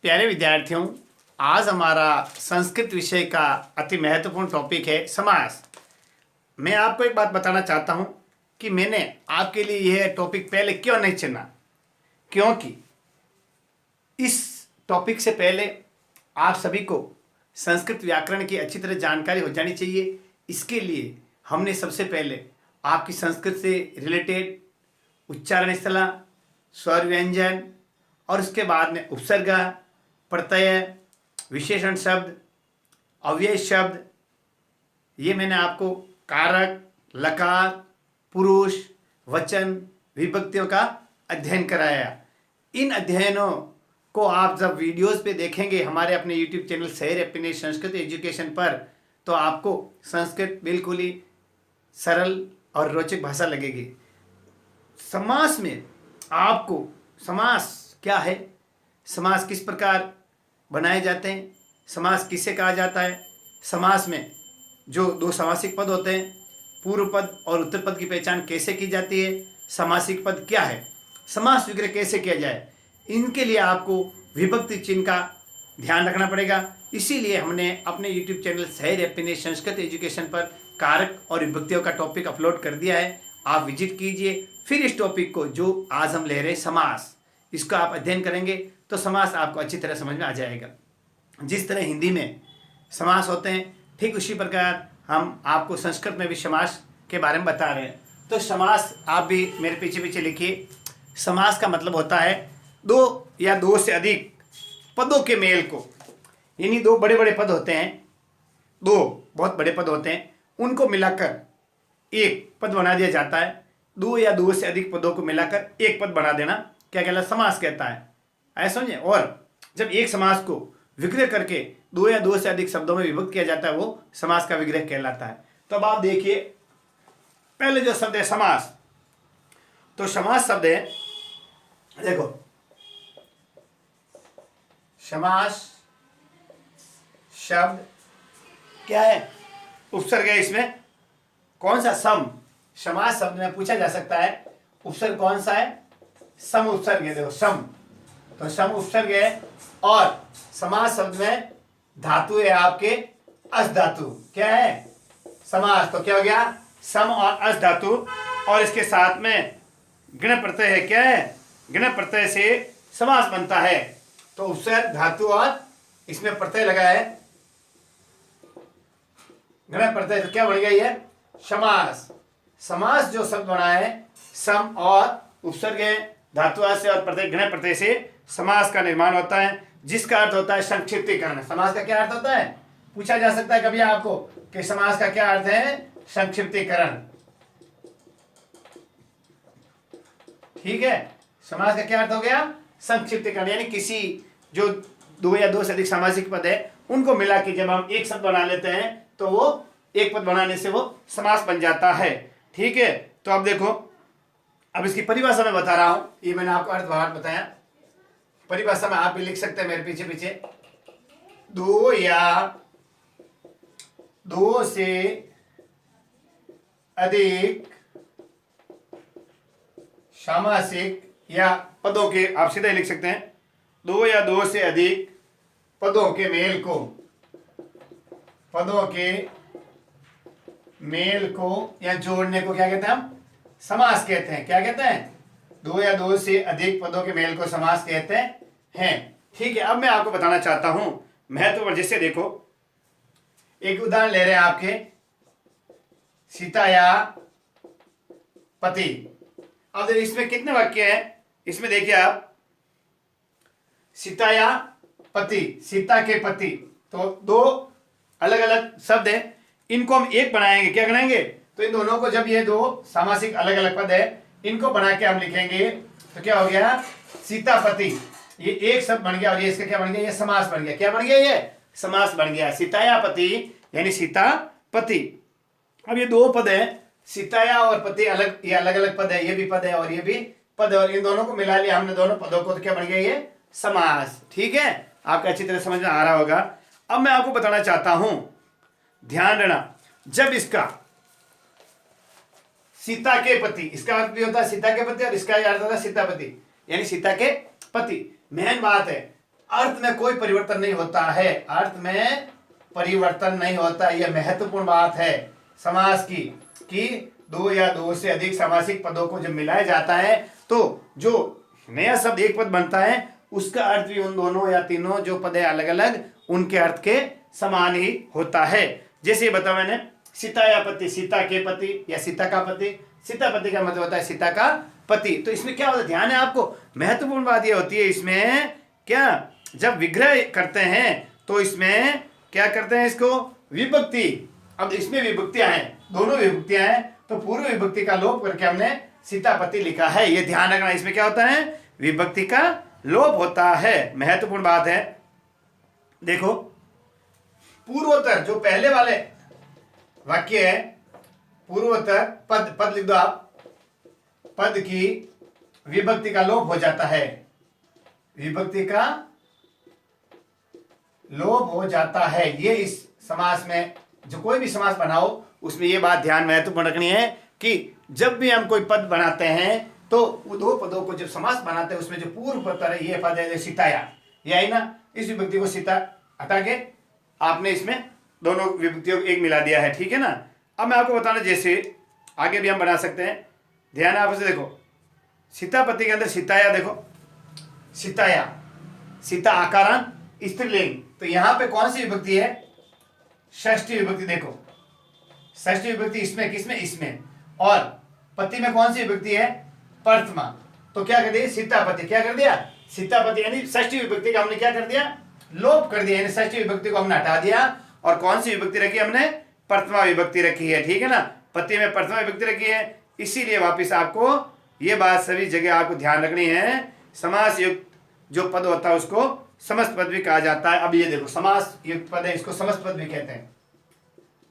प्यारे विद्यार्थियों, आज हमारा संस्कृत विषय का अति महत्वपूर्ण टॉपिक है समास। मैं आपको एक बात बताना चाहता हूं कि मैंने आपके लिए यह टॉपिक पहले क्यों नहीं चुना, क्योंकि इस टॉपिक से पहले आप सभी को संस्कृत व्याकरण की अच्छी तरह जानकारी हो जानी चाहिए। इसके लिए हमने सबसे पहले आपकी संस्कृत से रिलेटेड उच्चारण स्थला, स्वर व्यंजन और उसके बाद में उपसर्ग, प्रत्यय, विशेषण शब्द, अव्यय शब्द, ये मैंने आपको कारक, लकार, पुरुष, वचन, विभक्तियों का अध्ययन कराया। इन अध्ययनों को आप जब वीडियोस पे देखेंगे हमारे अपने यूट्यूब चैनल शहर हैप्पीनेस संस्कृत एजुकेशन पर, तो आपको संस्कृत बिल्कुल ही सरल और रोचक भाषा लगेगी। समास में आपको समास क्या है, समास किस प्रकार बनाए जाते हैं, समास किसे कहा जाता है, समास में जो दो समासिक पद होते हैं पूर्व पद और उत्तर पद की पहचान कैसे की जाती है, समासिक पद क्या है, समास विग्रह कैसे किया जाए, इनके लिए आपको विभक्ति चिन्ह का ध्यान रखना पड़ेगा। इसीलिए हमने अपने YouTube चैनल शहर हैप्पीनेस संस्कृत एजुकेशन पर कारक और विभक्तियों का टॉपिक अपलोड कर दिया है। आप विजिट कीजिए। फिर इस टॉपिक को जो आज हम ले रहे हैं समास, इसका आप अध्ययन करेंगे तो समास आपको अच्छी तरह समझ में आ जाएगा। जिस तरह हिंदी में समास होते हैं ठीक उसी प्रकार हम आपको संस्कृत में भी समास के बारे में बता रहे हैं। तो समास आप भी मेरे पीछे पीछे लिखिए। समास का मतलब होता है दो या दो से अधिक पदों के मेल को, यानी दो बड़े बड़े पद होते हैं, दो बहुत बड़े पद होते हैं, उनको मिलाकर एक पद बना दिया जाता है। दो या दो से अधिक पदों को मिलाकर एक पद बना देना क्या कहलाता है, समास कहता है। ऐसा समझे। और जब एक समास को विग्रह करके दो या दो से अधिक शब्दों में विभक्त किया जाता है वो समास का विग्रह कहलाता है। तो अब आप देखिए, पहले जो शब्द है समास, तो समास शब्द है, देखो समास शब्द क्या है, उपसर्ग है। इसमें कौन सा सम, समास शब्द में पूछा जा सकता है उपसर्ग कौन सा है, सम उपसर्ग है। देखो सम, तो सम उपसर्ग है। और समास शब्द में धातु है आपके अस धातु। क्या है समास, तो क्या हो गया सम और अस धातु, और इसके साथ में गण प्रत्यय है। क्या है, गण प्रत्यय से समास बनता है। तो उपसर्ग धातु और इसमें प्रत्यय लगा है, गण प्रत्यय, तो क्या बन गया ये समास। समास जो शब्द बना है सम और उपसर्ग धातु से और प्रत्यय गण प्रत्यय से समास का निर्माण होता है, जिसका अर्थ होता है संक्षिप्तीकरण। समास का क्या अर्थ होता है, पूछा जा सकता है कभी आपको कि समास का क्या अर्थ है, संक्षिप्तीकरण। ठीक है, समास का क्या अर्थ हो गया, संक्षिप्तीकरण, यानी किसी जो दो या दो से अधिक सामासिक पद है उनको मिला के जब हम एक शब्द बना लेते हैं तो वो एक पद बनाने से वो समास बन जाता है। ठीक है, तो अब देखो, अब इसकी परिभाषा मैं बता रहा हूं, ये मैंने आपको अर्थभाव बताया, परिभाषा में आप भी लिख सकते हैं मेरे पीछे पीछे। दो या दो से अधिक सामासिक या पदों के, आप सीधे लिख सकते हैं, दो या दो से अधिक पदों के मेल को, पदों के मेल को या जोड़ने को क्या कहते हैं, हम समास कहते हैं। क्या कहते हैं, दो या दो से अधिक पदों के मेल को समास कहते हैं। ठीक है, अब मैं आपको बताना चाहता हूं महत्व। जैसे देखो, एक उदाहरण ले रहे हैं आपके, सीता या पति। अब देखिए इसमें कितने वाक्य हैं, इसमें देखिए आप, सीता या पति, सीता के पति, तो दो अलग अलग शब्द हैं, इनको हम एक बनाएंगे। क्या बनाएंगे, तो इन दोनों को, जब ये दो सामासिक अलग अलग पद है इनको बना के हम लिखेंगे तो क्या हो गया, सीतापति, ये एक शब्द बन गया। और ये इसका क्या बन गया, ये समास बन गया। क्या बन गया, ये समास बन गया। सीताया पति यानी सीता पति। अब ये दो पद है, सीताया और पति अलग, ये अलग अलग पद है, ये भी पद है और ये भी पद है, और इन दोनों को मिला लिया हमने दोनों पदों को, तो क्या बन गया, ये समास। ठीक है, आपको अच्छी तरह समझ में आ रहा होगा। अब मैं आपको बताना चाहता हूं, ध्यान देना, जब इसका सीता के पति, इसका अर्थ भी होता है सीता के पति और इसका अर्थ होता है सीतापति, यानी सीता के पति। मेन बात है, अर्थ में कोई परिवर्तन नहीं होता है, अर्थ में परिवर्तन नहीं होता। यह महत्वपूर्ण बात है समास की कि दो या दो से अधिक समासिक पदों को जब मिलाया जाता है तो जो नया शब्द एक पद बनता है उसका अर्थ भी उन दोनों या तीनों जो पद है अलग अलग उनके अर्थ के समान ही होता है। जैसे ये बताया मैंने, सीता या पति, सीता के पति या सीता का पति। सीता पति का मतलब होता है सीता का पति। तो इसमें क्या होता है, ध्यान है आपको, महत्वपूर्ण बात यह होती है इसमें क्या, जब विग्रह करते हैं तो इसमें क्या करते हैं, इसको विभक्ति। अब इसमें विभक्तियां हैं, दोनों विभक्तियां हैं, तो पूर्व विभक्ति का लोप करके हमने सीतापति लिखा है। ये ध्यान रखना, इसमें क्या होता है, विभक्ति का लोप होता है। महत्वपूर्ण बात है। देखो पूर्वोत्तर जो पहले वाले वाक्य है, पूर्वोत्तर पद, पद लिख दो आप, पद की विभक्ति का लोप हो जाता है, विभक्ति का लोप हो जाता है। ये इस समास में जो कोई भी समास बनाओ उसमें ये बात ध्यान महत्वपूर्ण रखनी है कि जब भी हम कोई पद बनाते हैं तो वो दो पदों को जब समास बनाते हैं उसमें जो पूर्व पद है, ये पद है सीताया, ये आई ना, इस विभक्ति को सीता हटा के आपने इसमें दोनों विभक्तियों को एक मिला दिया है, ठीक है ना। अब मैं आपको बताना जैसे आगे भी हम बना सकते हैं, ध्यान आप से देखो, सीतापति के अंदर सीताया, देखो सीताया, सीता आकारांत स्त्रीलिंग, तो यहां पे कौन सी विभक्ति है, षष्ठी विभक्ति। देखो षष्ठी विभक्ति इसमें, किसमें, इसमें, और पति में कौन सी विभक्ति है, प्रथमा। तो क्या कर दिया, सीतापति, क्या कर दिया, सीतापति, यानी षष्ठी विभक्ति का हमने क्या कर दिया, लोप कर दिया, यानी षष्ठी विभक्ति को हमने हटा दिया और कौन सी विभक्ति रखी हमने, प्रथमा विभक्ति रखी है, ठीक है ना। पति में प्रथमा विभक्ति रखी है, इसीलिए वापिस आपको ये बात सभी जगह आपको ध्यान रखनी है, समास युक्त जो पद होता है उसको समस्त पद भी कहा जाता है। अब ये देखो समास युक्त पद है, इसको समस्त पद भी कहते हैं,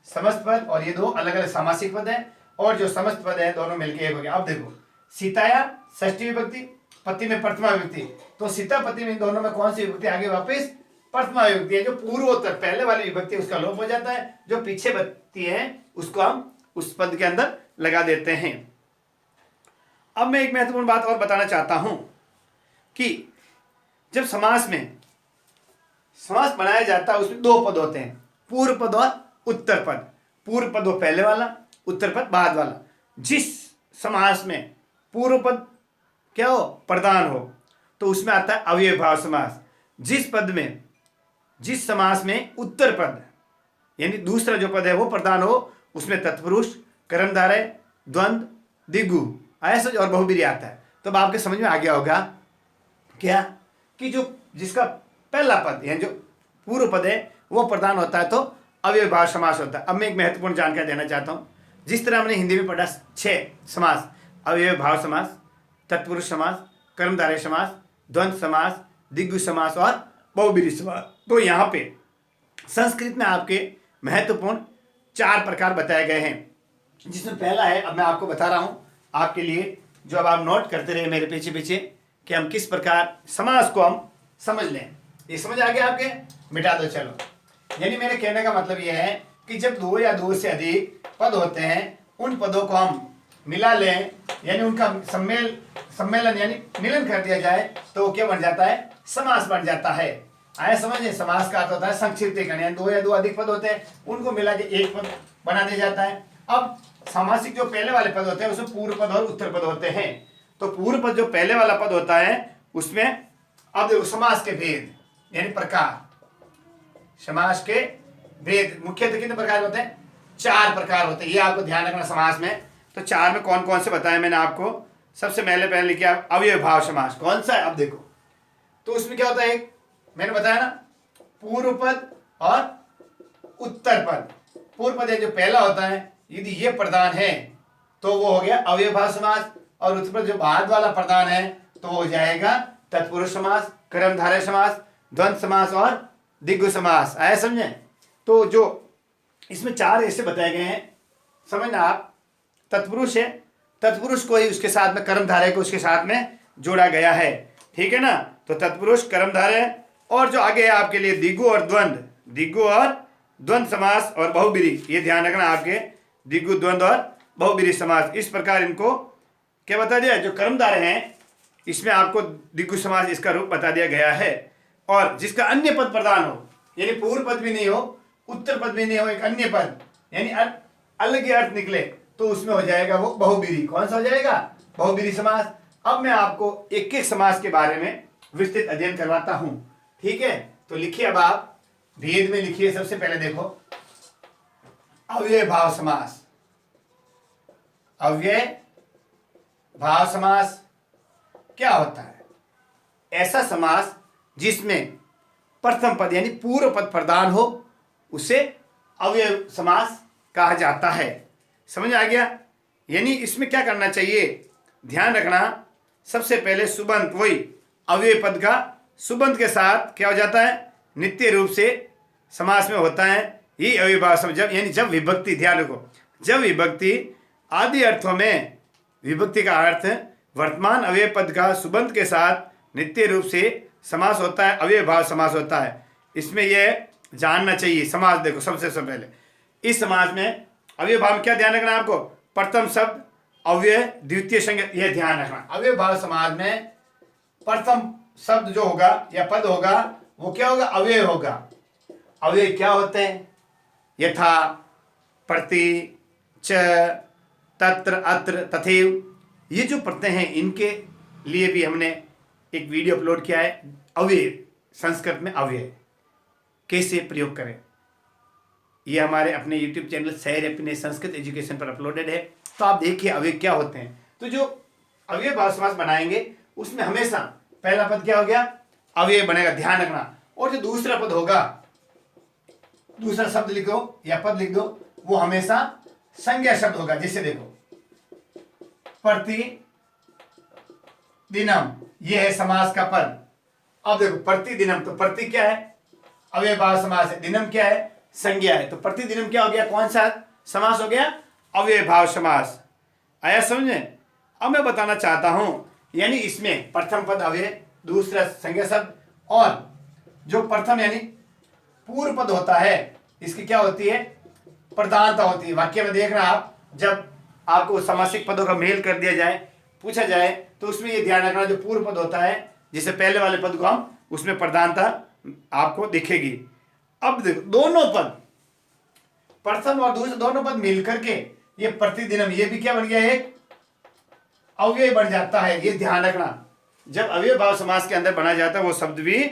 समस्त पद, और ये दो अलग अलग सामासिक पद है, और जो समस्त पद है दोनों मिलके एक हो गया। अब देखो सीताया षष्ठी विभक्ति, पति में प्रथमा विभक्ति, तो सीता पति में दोनों में कौन सी विभक्ति आगे, वापस प्रथमा विभक्ति है। जो पूर्वोत्तर पहले वाली विभक्ति उसका लोप हो जाता है, जो पीछे बत्ती है उसको हम उस पद के अंदर लगा देते हैं। अब मैं एक महत्वपूर्ण बात और बताना चाहता हूं कि जब समास में समास बनाया जाता है उसमें दो पद होते हैं, पूर्व पद और उत्तर पद। पूर्व पद हो पहले वाला, उत्तर पद बाद वाला। जिस समास में पूर्व पद क्या हो, प्रधान हो, तो उसमें आता है अव्ययभाव समास। जिस समास में उत्तर पद यानी दूसरा जो पद है वो प्रधान हो, उसमें तत्पुरुष, कर्मधारय, द्वंद्व, दिगु, ऐसा और बहुब्रीहि आता है। तो अब आपके समझ में आ गया होगा क्या कि जो जिसका पहला पद यानी जो पूर्व पद है वो प्रधान होता है तो अव्ययभाव समास होता है। अब मैं एक महत्वपूर्ण जानकारी देना चाहता हूं, जिस तरह हमने हिंदी में पढ़ा 6 समास, अव्ययभाव समास, तत्पुरुष समास, कर्मधारय समास, द्वंद्व समास, दिग्गु समास और बहुब्रीहि समास, तो यहाँ पे संस्कृत में आपके महत्वपूर्ण 4 प्रकार बताए गए हैं, जिसमें पहला है, अब मैं आपको बता रहा हूं आपके लिए, जो अब आप नोट करते रहे मेरे पीछे पीछे कि हम किस प्रकार समास को हम समझ लें। ये समझ आ गया आपके, मिटा दो चलो। यानी मेरे कहने का मतलब यह है कि जब दो या दो से अधिक पद होते हैं उन पदों को हम मिला लें, यानी उनका सम्मेलन यानी मिलन कर दिया जाए तो क्या बन जाता है, समास बन जाता है। आया समझे, समास का अर्थ होता है संक्षिप्तीकरण, यानी दो या दो अधिक पद होते हैं उनको मिला के एक पद बना दिया जाता है। अब सामासिक जो पहले वाले पद होते हैं उसमें पूर्व पद और उत्तर पद होते हैं। तो पूर्व पद जो पहले वाला पद होता है उसमें अब देखो समास के भेद यानी प्रकार, समास के भेद मुख्यतः कितने प्रकार होते हैं, 4 प्रकार होते हैं। ये आपको ध्यान रखना समास में। तो 4 में कौन कौन से बताए मैंने आपको। सबसे पहले लिखे आप अव्ययभाव समास, कौन सा है, अब देखो तो उसमें क्या होता है, एक मैंने बताया ना पूर्व पद और उत्तर पद। पूर्व पद जो पहला होता है यदि ये प्रधान है तो वो हो गया अव्ययभाव समास, और उत्तर पद जो बाद वाला प्रधान है तो हो जाएगा तत्पुरुष समास, कर्मधारय समास, द्वंद्व समास और दिग्गु समास। आया समझे। तो जो इसमें 4 ऐसे बताए गए हैं, समझना आप, तत्पुरुष है, तत्पुरुष को ही उसके साथ में कर्मधारय को उसके साथ में जोड़ा गया है, ठीक है ना। तो तत्पुरुष, कर्मधारय, और जो आगे है आपके लिए दिग्गु और द्वंद्व, दिग्गु और द्वंद्व समास और बहुब्रीहि, ये ध्यान रखना आपके, दिग्गु, द्वंद्व और बहुब्रीहि समास। इस प्रकार इनको क्या बता दिया, जो कर्मधारय हैं इसमें आपको दिग्गु समास इसका रूप बता दिया गया है। और जिसका अन्य पद प्रधान हो, यानी पूर्व पद भी नहीं हो, उत्तर पद भी नहीं हो, एक अन्य पद यानी अलग ही अर्थ निकले, तो उसमें हो जाएगा वो बहुब्रीहि। कौन सा हो जाएगा? बहुब्रीहि समास। अब मैं आपको एक एक समास के बारे में विस्तृत अध्ययन करवाता हूं, ठीक है? तो लिखिए, अब आप भेद में लिखिए। सबसे पहले देखो, अव्यय भाव समास। अव्यय भाव समास क्या होता है? ऐसा समास जिसमें प्रथम पद यानी पूर्व पद प्रधान हो, उसे अव्यय समास कहा जाता है। समझ आ गया? यानी इसमें क्या करना चाहिए, ध्यान रखना। सबसे पहले सुबंत, वही अव्यय पद का सुबंत के साथ क्या हो जाता है, नित्य रूप से समास में होता है। ये अव्यय भाव समास, जब यानी जब विभक्ति, ध्यान रखो, जब विभक्ति आदि अर्थों में, विभक्ति का अर्थ वर्तमान अव्यय पद का सुबंत के साथ नित्य रूप से समास होता है, अव्यय भाव समास होता है। इसमें यह जानना चाहिए। समास देखो, सबसे पहले इस समास में अव्यय भाव में क्या ध्यान रखना है आपको, प्रथम शब्द अव्यय, द्वितीय संज्ञा, यह ध्यान रखना। अव्यय भाव समास में प्रथम शब्द जो होगा या पद होगा वो क्या होगा, अव्यय होगा। अव्यय क्या होते हैं? यथा, प्रति, च, तत्र, अत्र, तथैव, ये जो प्रत्यय हैं इनके लिए भी हमने एक वीडियो अपलोड किया है। अव्यय, संस्कृत में अव्यय कैसे प्रयोग करें, ये हमारे अपने YouTube चैनल सैर अपने संस्कृत एजुकेशन पर अपलोडेड है। तो आप देखिए अव्यय क्या होते हैं। तो जो अव्यय भाव समास बनाएंगे उसमें हमेशा पहला पद क्या हो गया, अव्यय बनेगा, ध्यान रखना। और जो दूसरा पद होगा, दूसरा शब्द लिख दो या पद लिख दो, वो हमेशा संज्ञा शब्द होगा। जैसे देखो, प्रति दिनम, ये है समास का पद। अब देखो, प्रति दिनम, तो प्रति क्या है, अव्यय भाव समास है। दिनम क्या है, संज्ञा है। तो प्रति दिनम क्या हो गया, कौन सा समास हो गया, अव्यय भाव समास। आया समझ में? अब मैं बताना चाहता हूं, यानी इसमें प्रथम पद अव्यय, दूसरा संज्ञा शब्द, और जो प्रथम यानी पूर्व पद होता है, इसकी क्या होती है, प्रधानता होती है। वाक्य में देखना आप, जब आपको समासिक पदों का मेल कर दिया जाए, पूछा जाए, तो उसमें ये ध्यान रखना, जो पूर्व पद होता है, जिसे पहले वाले पद को हम, उसमें प्रधानता आपको दिखेगी। अब देखो, दोनों पद, प्रथम और दूसरे दोनों पद मिलकर के ये प्रतिदिनम, ये भी क्या बन गया, एक अव्यय बन जाता है। ये ध्यान रखना, जब अव्यय भाव समास के अंदर बना जाता है वो शब्द भी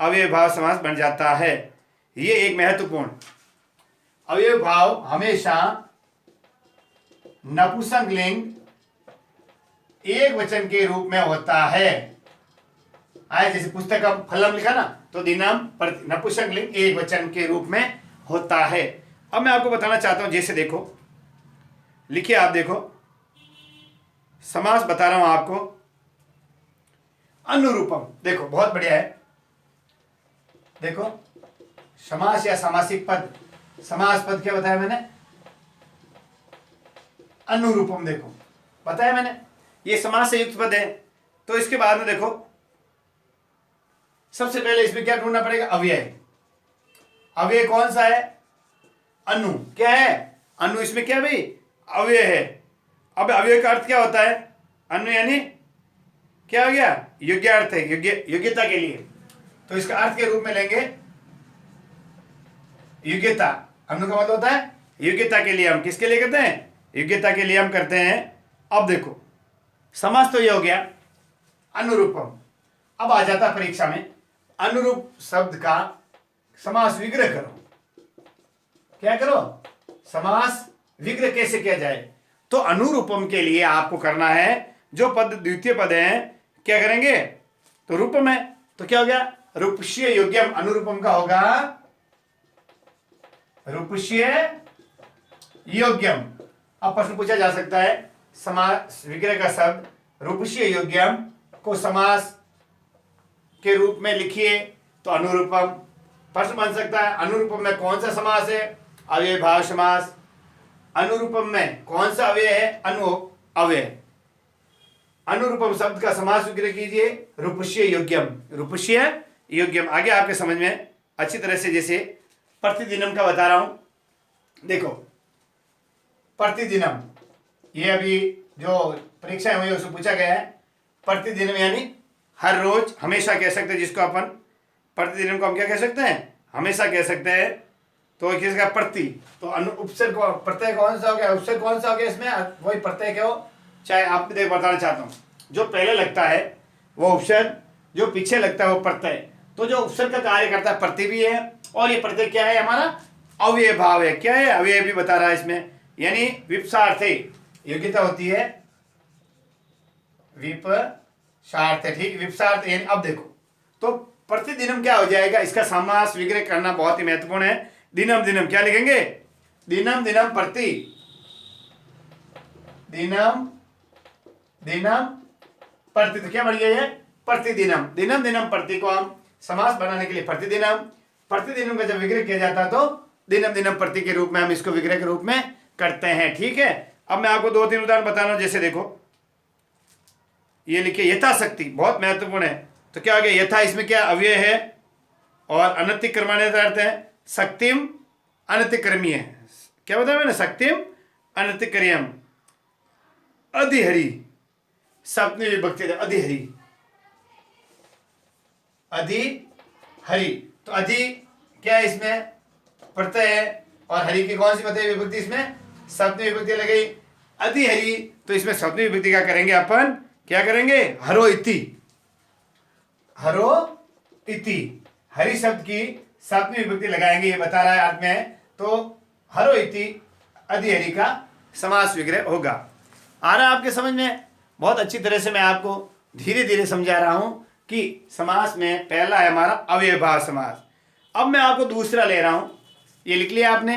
अव्यय भाव समास बन जाता है। ये एक महत्वपूर्ण, अव्यय भाव हमेशा नपुंसकलिंग एक वचन के रूप में होता है। आया, जैसे पुस्तक का फलम लिखा ना, तो दिनम नपुंसकलिंग एक वचन के रूप में होता है। अब मैं आपको बताना चाहता हूं, जैसे देखो, लिखिए आप, देखो समास बता रहा हूं आपको। अनुरूपम, देखो बहुत बढ़िया है। देखो, समास या सामासिक पद, समास पद क्या बताया मैंने, अनुरूपम। देखो बताया मैंने, ये समास से युक्त पद है। तो इसके बाद में देखो, सबसे पहले इसमें क्या ढूंढना पड़ेगा, अव्यय। अव्यय कौन सा है, अनु। क्या है, अनु। इसमें क्या भाई, अव्यय है। अब अव्यय का अर्थ क्या होता है, अनु यानी क्या हो गया, योग्य अर्थ है, योग्य, योग्यता के लिए। तो इसका अर्थ के रूप में लेंगे योग्यता। अनु का मतलब होता है योग्यता के लिए। हम किसके लिए करते हैं, योग्यता के लिए हम करते हैं। अब देखो, समास तो ये हो गया अनुरूपम। अब आ जाता परीक्षा में, अनुरूप शब्द का समास विग्रह करो। क्या करो, समास विग्रह कैसे किया जाए। तो अनुरूपम के लिए आपको करना है, जो पद द्वितीय पद है, क्या करेंगे, तो रूपम है, तो क्या हो गया, रूपस्य योग्यम। अनुरूपम का होगा रूपस्य योग्यम। अब प्रश्न पूछा जा सकता है, समास विग्रह का शब्द रूपस्य योग्यम को समास के रूप में लिखिए, तो अनुरूपम। प्रश्न बन सकता है, अनुरूपम में कौन सा समास है, अव्यय भाव समास। अनुरूपम में कौन सा अव्यय है, अव्यय। अनुरूपम शब्द का समास विग्रह कीजिए, रूपस्य योग्यम, रूपस्य योग्यम। आगे आपके समझ में अच्छी तरह से, जैसे प्रतिदिनम का बता रहा हूं। देखो, प्रतिदिनम, ये अभी जो परीक्षा हुई है उसमें पूछा गया है। प्रतिदिनम यानी हर रोज, हमेशा कह सकते हैं जिसको अपन प्रतिदिनम को हम क्या कह सकते हैं, हमेशा कह सकते हैं। तो किसका प्रति, तो उपसर्ग प्रत्यय कौन सा हो गया, उपसर्ग कौन सा हो गया इसमें, वही प्रत्यय क्या हो, चाहे आप देख बताना चाहता हूँ, जो पहले लगता है वो उपसर्ग, जो पीछे लगता है वो प्रत्यय। तो जो उपसर्ग का कार्य करता है प्रति भी है, और ये प्रत्यय क्या है हमारा अव्यय भाव है। क्या है, अव्यय भी बता रहा है इसमें, यानी विपसार्थे योग्यता होती है, विपसार्थे, ठीक, विपसार्थ यानी। अब देखो तो प्रतिदिनम क्या हो जाएगा, इसका समास विग्रह करना बहुत ही महत्वपूर्ण है। दिनम दिनम क्या लिखेंगे, दिनम दिनम प्रति, दिनम दिनम प्रति, तो क्या बन गया है प्रतिदिनम, दिनम दिनम प्रति को हम समास बनाने के लिए प्रतिदिनम, प्रतिदिनम का जब विग्रह किया जाता है तो दिनम दिनम प्रति के रूप में हम इसको विग्रह के रूप में करते हैं। ठीक है, अब मैं आपको 2-3 उदाहरण बता रहा हूं। जैसे देखो ये लिखिए यथाशक्ति, बहुत महत्वपूर्ण है। तो क्या हो गया, यथा इसमें क्या अव्यय है और अनतिक्रमण्य अर्थ है, शक्तिम अनतिक्रमी है। क्या बताया मैंने, शक्तिम अनतिक्रयम, अधिहरि सप्तमी विभक्ति, अधिहरि, अधिहरि। तो अधि क्या है इसमें प्रत्यय है, और हरि की कौन सी बताई विभक्ति, इसमें सप्तमी विभक्ति लगेगी अधिहरि। तो इसमें सप्तमी विभक्ति का करेंगे अपन, क्या करेंगे, हरो इति, हरो इति, हरि शब्द की सप्तमी विभक्ति लगाएंगे, ये बता रहा है अर्थ में। तो हरो इति अधिहरि का समास विग्रह होगा। आ रहा है आपके समझ में, बहुत अच्छी तरह से मैं आपको धीरे धीरे समझा रहा हूं कि समास में पहला है हमारा अव्ययभाव समास। अब मैं आपको दूसरा ले रहा हूं, ये लिख लिया आपने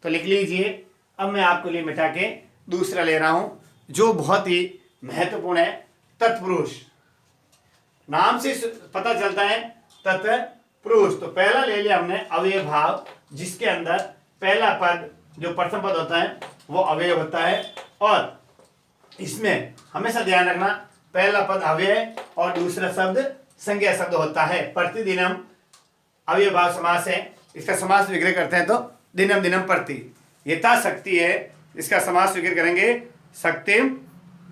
तो लिख लीजिए। अब मैं आपको लिए मिटा के दूसरा ले रहा हूं जो बहुत ही महत्वपूर्ण है, तत्पुरुष। नाम से पता चलता है तत्पुरुष। तो पहला ले लिया हमने अव्ययभाव, जिसके अंदर पहला पद जो प्रथम पद होता है वो अव्यय होता है, और इसमें हमेशा ध्यान रखना पहला पद अव्यय और दूसरा शब्द संज्ञा शब्द होता है। प्रतिदिनम अव्ययभाव समास है, इसका समास विग्रह करते हैं तो दिनम दिनम प्रति। यथाशक्ति है, इसका समास विग्रह करेंगे शक्तिम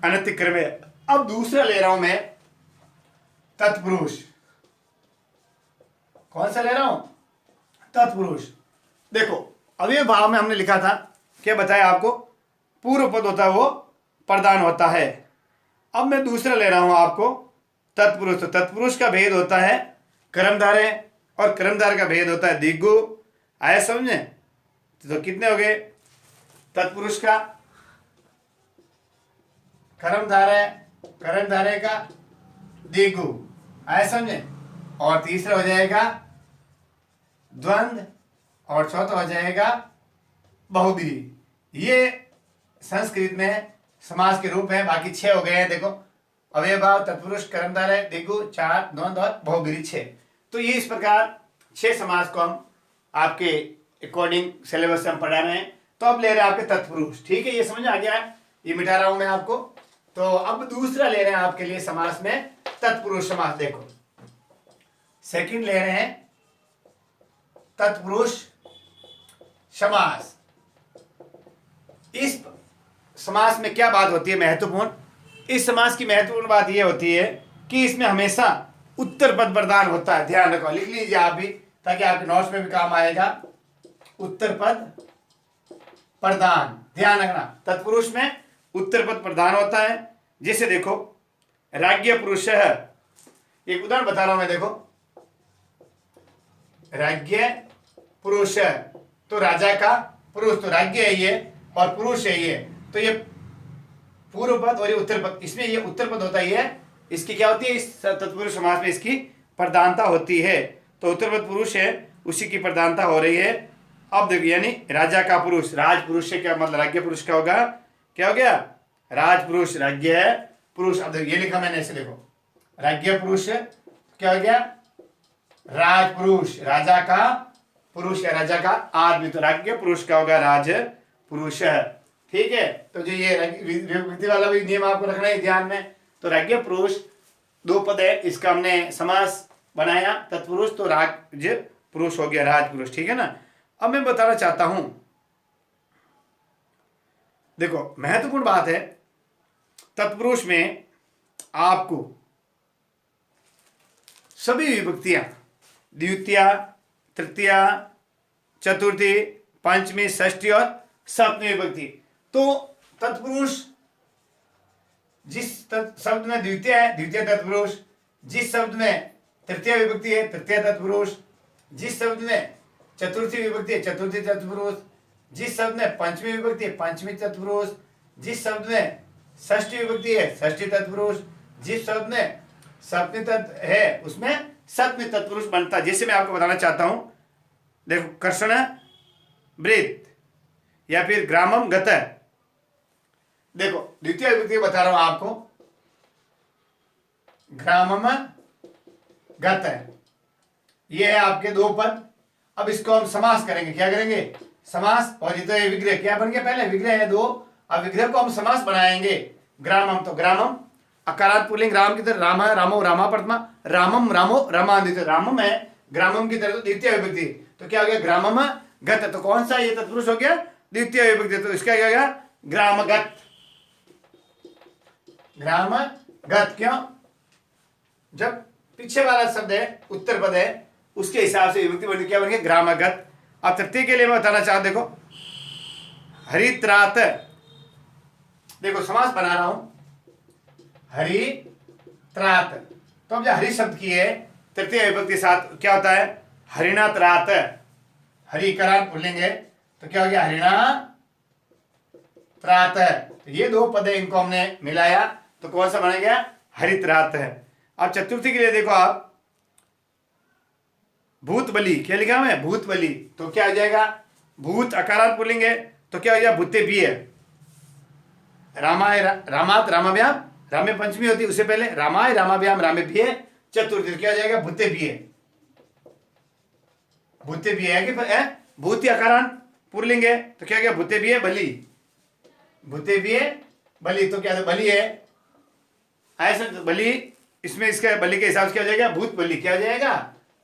अनतिक्रमे। अब दूसरा ले रहा हूं मैं तत्पुरुष। कौन सा ले रहा हूं, तत्पुरुष। देखो अव्ययभाव में हमने लिखा था, क्या बताया आपको, पूर्व पद होता है वो प्रधान होता है। अब मैं दूसरा ले रहा हूं आपको तत्पुरुष। तो तत्पुरुष का भेद होता है कर्मधारय, और कर्मधारय का भेद होता है दिग्गु। आया समझे, तो कितने हो गए, तत्पुरुष का कर्मधारय, कर्मधारय का दिग्गु, आया समझे। और तीसरा हो जाएगा द्वंद्व, और चौथा हो जाएगा बहुब्रीहि। ये संस्कृत में समास के रूप है। बाकी 6 हो गए हैं, देखो अव्ययभाव, तत्पुरुष, कर्मधारय, दिग्गु 4, द्वंद्व और बहुब्रीहि 6। तो ये इस प्रकार 6 समास को हम आपके अकॉर्डिंग सिलेबस से हम पढ़ा रहे हैं। तो अब ले रहे हैं आपके तत्पुरुष, ठीक है, ये समझ आ गया है, ये मिटा रहा हूं मैं आपको। तो अब दूसरा ले रहे हैं आपके लिए समास में तत्पुरुष समास। देखो सेकंड ले रहे हैं तत्पुरुष समास। इस समास में क्या बात होती है महत्वपूर्ण, इस समास की महत्वपूर्ण बात यह होती है कि इसमें हमेशा उत्तर पद प्रधान होता है। ध्यान रखो, लिख लीजिए आप भी, ताकि आपके नोट्स में भी काम आएगा। उत्तर पद प्रधान, ध्यान रखना, तत्पुरुष में उत्तर पद प्रधान होता है। जैसे देखो राज्ञ पुरुष, एक उदाहरण बता रहा हूं मैं, देखो राज्ञ पुरुष, तो राजा का पुरुष, तो राज्ञ है ये और पुरुष है ये, तो ये पूर्व पद और ये उत्तर पद, इसमें ये उत्तर पद होता ही है, इसकी क्या होती है, इस तत्पुरुष समास में इसकी प्रधानता होती है। तो उत्तर पद पुरुष है, उसी की प्रधानता हो रही है। अब देखो यानी राजा का पुरुष, राज पुरुष है, क्या मतलब राज्ञ पुरुष का होगा, क्या हो गया, राज पुरुष, राज्ञ पुरुष। अब देखो ये लिखा मैंने, ऐसे देखो राज्ञ पुरुष क्या हो गया, राज पुरुष, राजा का पुरुष या राजा का आदमी, तो राज्ञ पुरुष का होगा राज पुरुष, ठीक है। तो जो ये विभक्ति वाला भी नियम आपको रखना है ध्यान में। तो राज्ञ पुरुष 2 पद है, इसका हमने समास बनाया तत्पुरुष, तो राज पुरुष हो गया राज पुरुष, ठीक है ना। अब मैं बताना चाहता हूं, देखो महत्वपूर्ण बात है तत्पुरुष में आपको सभी विभक्तियां द्वितीया, तृतीया, चतुर्थी, पंचमी, षष्ठी और सप्तमी विभक्ति। तो तत्पुरुष जिस शब्द में द्वितीय है, द्वितीय तत्पुरुष, जिस शब्द में तृतीय विभक्ति है, तृतीय तत्पुरुष, जिस शब्द में चतुर्थी विभक्ति है, चतुर्थी तत्पुरुष, जिस शब्द में पंचमी विभक्ति है, पंचमी तत्पुरुष, जिस शब्द में षष्ठी विभक्ति है, षष्ठी तत्पुरुष, जिस शब्द में सप्तमी तत्व है उसमें सप्तमी तत्पुरुष बनता है। जैसे मैं आपको बताना चाहता हूं, देखो कर्षण वृत्त या फिर ग्रामम गत। देखो द्वितीय विभक्ति बता रहा हूं आपको, ग्रामम गत है, ये है आपके दो पद। अब इसको हम समास करेंगे, क्या करेंगे? समास। और ये तो ये विग्रह क्या बन गया? पहले विग्रह है दो, अब विग्रह को हम समास बनाएंगे। ग्रामम, तो ग्रामम अकारांत पुल्लिंग राम की तरह राम है, रामो रामा प्रथमा, रामम रामो रमा द्वितीय। रामम है, ग्रामम की तरह तो द्वितीय विभक्ति, तो क्या हो गया? ग्रामम गत। तो कौन सा ये तत्पुरुष हो गया? द्वितीय विभक्ति, तो इसका क्या हो गया? ग्रामगत। ग्रामगत क्यों? जब पीछे वाला शब्द है, उत्तर पद है, उसके हिसाब से विभक्ति बन क्या बन गया? ग्रामगत। अब तृतीय के लिए मैं बताना चाहता, देखो हरित्रात, देखो समास बना रहा हूं, हरित्रात। तो अब जब हरि शब्द की है तृतीय विभक्ति के साथ क्या होता है? हरिणात रात। हरि करार पुल्लिंग है, तो क्या हो गया? हरिणा त्रात। तो ये दो पद है, इनको हमने मिलाया तो कौन सा बना गया? हरित्रात है। अब चतुर्थी के लिए देखो आप, भूत बलि, क्या लिखा है? भूत बलि, तो क्या हो जाएगा? भूत अकारांत पुल्लिंग है, तो क्या हो जाएगा? भूते भी है। रामाय रामात रामाभ्याम, राम में पंचमी होती है, उससे पहले रामाय रामाभ्याम रामे भी है। चतुर्थी क्या हो जाएगा? भूते भी है। भूते भी है कि भूति अकारांत पुल्लिंग है, तो क्या गया? भूते भी है बलि, भूते भी है बलि, तो क्या बलि है ऐसा, तो बलि इसमें इसका बलि के हिसाब से क्या हो जाएगा? भूत बलि। क्या हो जाएगा?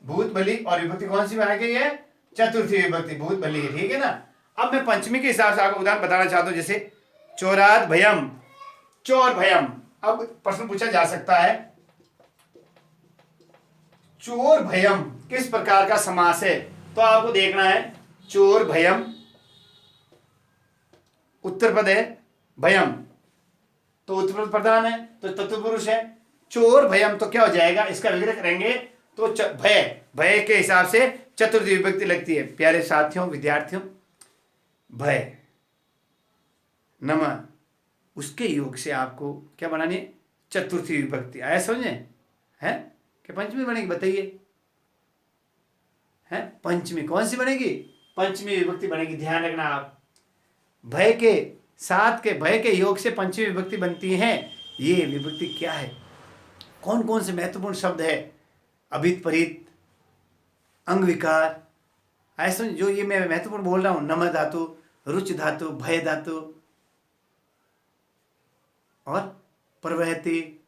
भूत बलि। और विभक्ति कौन सी बनाई गई है? चतुर्थी विभक्ति, भूत बलि है, ठीक है ना। अब मैं पंचमी के हिसाब से आपको उदाहरण बताना चाहता हूं, जैसे चोराद भयम, चोर भयम। अब प्रश्न पूछा जा सकता है, चोर भयम किस प्रकार का समास है? तो आपको देखना है, चोर भयम उत्तर पद है, भयम तो उत्तर पद प्रधान है, तो तत्पुरुष है। चोर भयम तो क्या हो जाएगा? इसका विग्रह करेंगे तो भय, भय के हिसाब से चतुर्थी विभक्ति लगती है। प्यारे साथियों, विद्यार्थियों, भय नमः, उसके योग से आपको क्या बनानी है? चतुर्थी विभक्ति। आया समझे? है क्या पंचमी बनेगी? बताइए। है पंचमी कौन सी बनेगी? पंचमी विभक्ति बनेगी। ध्यान रखना आप, भय के साथ के भय के योग से पंचमी विभक्ति बनती है। ये विभक्ति क्या है? कौन कौन से महत्वपूर्ण शब्द है? अभित, परित, अंग विकार, ऐसा जो ये मैं महत्वपूर्ण बोल रहा हूं, नम धातु, रुच धातु, भय धातु और प्रवहति,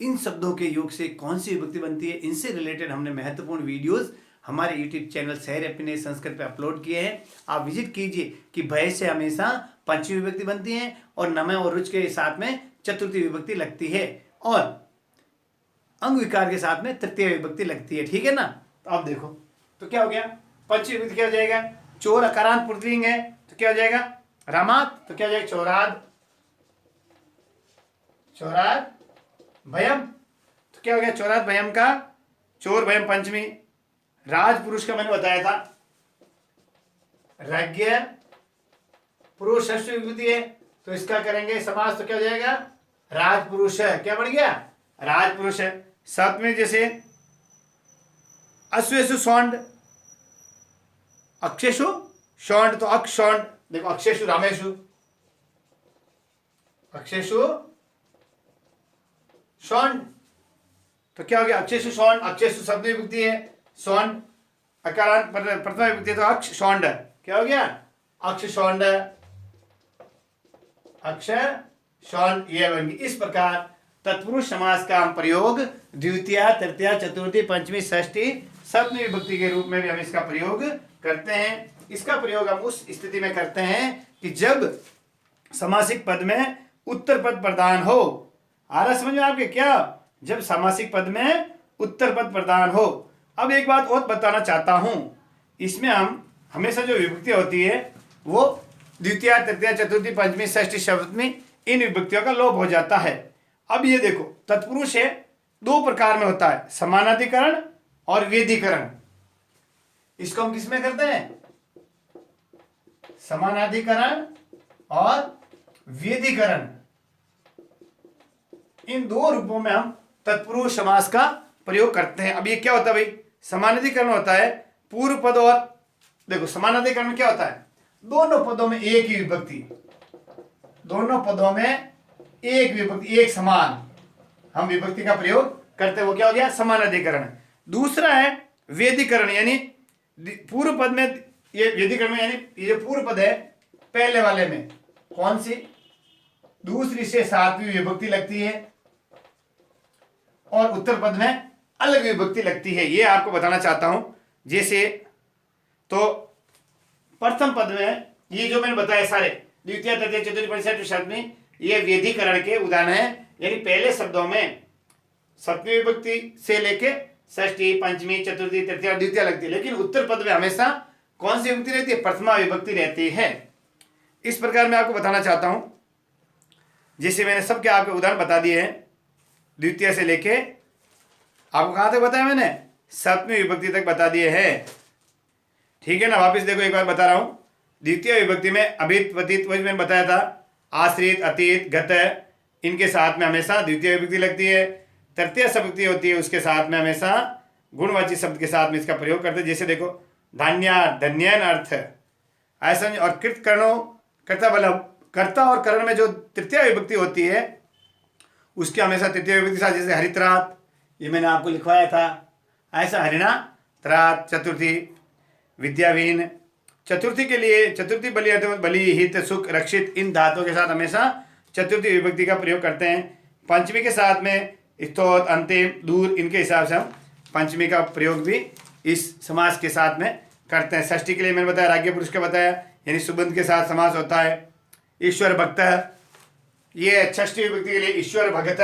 इन शब्दों के योग से कौन सी विभक्ति बनती है, इनसे रिलेटेड हमने महत्वपूर्ण वीडियोस हमारे यूट्यूब चैनल शहर हैप्पीनेस संस्कृत पे अपलोड किए हैं। आप विजिट कीजिए कि भय से हमेशा पंचमी विभक्ति बनती है और नमः और रुच के साथ में चतुर्थी विभक्ति लगती है और अंग विकार के साथ में तृतीय विभक्ति लगती है, ठीक है ना। तो अब देखो, तो क्या हो गया? पंचमी विभक्ति क्या हो जाएगा? चोर अकारांत पुल्लिंग है, तो क्या हो जाएगा? रामात, तो क्या हो जाएगा? चोराद, चोराद भयम, तो क्या हो गया? चोराद भयम का चोर भयम पंचमी। राजपुरुष का मैंने बताया था, राज्ञ पुरुष षष्ठी विभूति है, तो इसका करेंगे समास, तो क्या हो जाएगा? राजपुरुष है। क्या बन गया? राजपुरुष है। साथ में जैसे अश्वेशु सौंड, अक्षेशु सौंड, तो अक्ष सौंड, देखो अक्षेशु रामेशु, अक्षेशु सौंड, तो क्या हो गया? अक्षेशु सौंड, अक्षेशु शब्द विभक्ति है, सौंड अकारांत प्रथम विभक्ति, तो अक्ष सौंड, क्या हो गया? अक्ष सौंड, अक्ष सौंड, ये बन गई। इस प्रकार तत्पुरुष समास का हम प्रयोग द्वितीय, तृतीय, चतुर्थी, पंचमी, षष्ठी, सप्तमी विभक्ति के रूप में भी हम इसका प्रयोग करते हैं। इसका प्रयोग हम उस स्थिति में करते हैं कि जब समासिक पद में उत्तर पद प्रधान हो। आ रहा समझ में आपके? क्या? जब समासिक पद में उत्तर पद प्रधान हो अब एक बात और बताना चाहता हूं, इसमें हम हमेशा जो विभक्ति होती है वो द्वितीय, तृतीय, चतुर्थी, पंचमी, षष्ठी, सप्तमी इन विभक्तियों का लोप हो जाता है। अब ये देखो, तत्पुरुष है दो प्रकार में होता है, समानाधिकरण और वेदीकरण। इसको हम किसमें करते हैं? समानाधिकरण और वेदीकरण, इन दो रूपों में हम तत्पुरुष समास का प्रयोग करते हैं। अब ये क्या होता है भाई? समानाधिकरण होता है पूर्व पद और, देखो समानाधिकरण में क्या होता है? दोनों पदों में एक ही विभक्ति, दोनों पदों में एक विभक्ति, एक समान हम विभक्ति का प्रयोग करते हैं, वो क्या हो गया? समानाधिकरण। दूसरा है वेदीकरण, यानी पूर्व पद में, ये वेदीकरण में यानी ये पूर्व पद है पहले वाले में कौन सी? दूसरी से सातवीं विभक्ति लगती है और उत्तर पद में अलग विभक्ति लगती है। ये आपको बताना चाहता हूं। जैसे तो प्रथम पद में ये जो मैंने बताया सारे द्वितीय, तृतीय, चतुर्थी, पंचमी, षष्ठी, सप्तमी, ये वेदीकरण के उदाहरण है। यानी पहले शब्दों में सप्तमी विभक्ति से लेके षष्ठी, पंचमी, चतुर्थी, तृतीय और द्वितीय लगती है, लेकिन उत्तर पद में हमेशा कौन सी विभक्ति रहती है? प्रथमा विभक्ति रहती है। इस प्रकार मैं आपको बताना चाहता हूं, जैसे मैंने सबके आपके उदाहरण बता दिए हैं, द्वितीय से लेके आपको कहां तक बताया मैंने? सप्तमी विभक्ति तक बता दिए हैं, ठीक है ना। वापस देखो एक बार बता रहा हूं। द्वितीय विभक्ति में अभित, पतित, वही मैंने बताया था, आश्रित, अतीत, गत, इनके साथ में हमेशा द्वितीय विभक्ति लगती है। तृतीय विभक्ति होती है, उसके साथ में हमेशा गुणवाची शब्द के साथ में इसका प्रयोग करते हैं। जैसे देखो धान्यार्थ, धन्यन अर्थ, ऐसा। और कृत कर्णो, कर्ता बलम, कर्ता और कर्ण में जो तृतीय विभक्ति होती है उसके हमेशा तृतीय विभक्ति के साथ, जैसे हरित्रात, ये मैंने आपको लिखवाया था, ऐसा हरिणा त्रात। चतुर्थी विद्यावीन, चतुर्थी के लिए चतुर्थी बलि, बलि, हित, सुख, रक्षित, इन धातुओं के साथ हमेशा चतुर्थी विभक्ति का प्रयोग करते हैं। पंचमी के साथ में स्तोत, अंतिम, दूर, इनके हिसाब से हम पंचमी का प्रयोग भी इस समास के साथ में करते हैं। षष्ठी के लिए मैंने बताया, राज्य पुरुष का बताया, यानी सुबंध के साथ समास होता है। ईश्वर भक्त, ये षष्ठी विभक्ति के लिए ईश्वर भगत,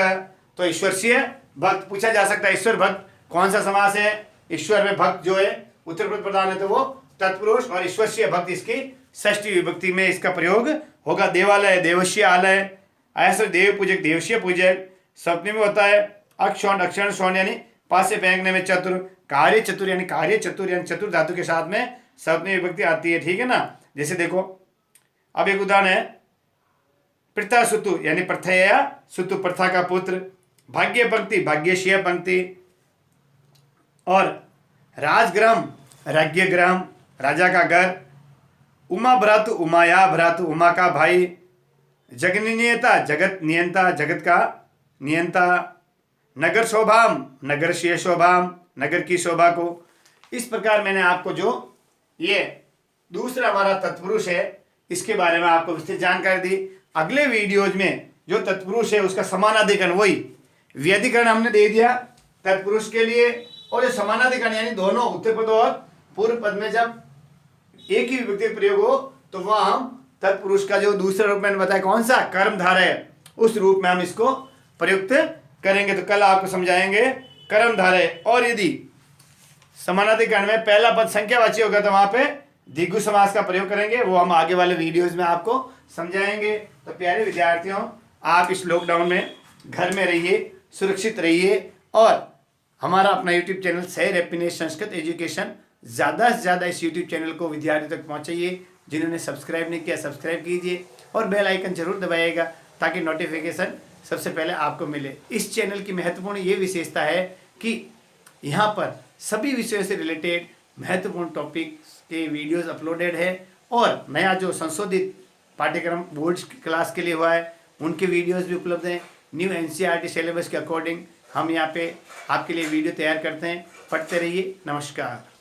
तो ईश्वर से भक्त पूछा जा सकता है। ईश्वर भक्त कौन सा समास है? ईश्वर में भक्त जो है उत्तर पद प्रधान है, तो वो तत्पुरुष, और ईश्वर से भक्त इसकी षष्ठी विभक्ति में इसका प्रयोग होगा। देवालय, देवश्य आलय, ऐसा देव पूजक, देवश्य पूजक। सप्तमी में होता है अक्षौण, अक्षरण, शौण, यानी पास से फेंकने में चतुर, कार्य चतुर, यानी कार्य चतुर, यानी चतुर धातु के साथ में सप्तमी विभक्ति आती है, ठीक है ना। जैसे देखो अब एक उदाहरण है, प्रथा सुतु, यानी प्रथया सुतु, प्रथा का पुत्र। भाग्य पंक्ति, भाग्यशीय पंक्ति। और राजगृह, राज्यगृह, राजा का घर। उमा भ्रातु, उमाया भ्रातु, उमा का भाई। जगनियता, जगत नियंता, जगत का नियंता। नगर शोभाम, नगरशीय शोभाम, नगर की शोभा को। इस प्रकार मैंने आपको जो ये दूसरा हमारा तत्पुरुष है इसके बारे में आपको विस्तृत जानकारी दी। अगले वीडियोज में जो तत्पुरुष है उसका समानाधिकरण, वही व्यधिकरण हमने दे दिया तत्पुरुष के लिए, और जो समानाधिकरण यानी दोनों उत्तर पद और पूर्व पद में जब एक ही विभक्ति प्रयोग हो तो वह हम तत्पुरुष का जो दूसरा रूप मैंने बताया कौन सा? कर्मधारय है, उस रूप में हम इसको प्रयुक्त करेंगे। तो कल आपको समझाएंगे कर्मधारय। और यदि समानाधिकरण में पहला पद संख्यावाची होगा तो वहां पे द्विगु समास का प्रयोग करेंगे, वो हम आगे वाले वीडियोज में आपको समझाएंगे। तो प्यारे विद्यार्थियों, आप इस लॉकडाउन में घर में रहिए, सुरक्षित रहिए, और हमारा अपना यूट्यूब चैनल सैर हैप्पीनेस संस्कृत एजुकेशन ज़्यादा से ज़्यादा इस यूट्यूब चैनल को विद्यार्थियों तक पहुँचाइए। जिन्होंने सब्सक्राइब नहीं किया सब्सक्राइब कीजिए और बेल आइकन जरूर दबाइएगा ताकि नोटिफिकेशन सबसे पहले आपको मिले। इस चैनल की महत्वपूर्ण ये विशेषता है कि यहाँ पर सभी विषयों से रिलेटेड महत्वपूर्ण टॉपिक के वीडियोस अपलोडेड है, और नया जो संशोधित पाठ्यक्रम बोर्ड्स क्लास के लिए हुआ है उनके वीडियोस भी उपलब्ध हैं। न्यू एनसीईआरटी सिलेबस के अकॉर्डिंग हम यहाँ पे आपके लिए वीडियो तैयार करते हैं। पढ़ते रहिए। नमस्कार।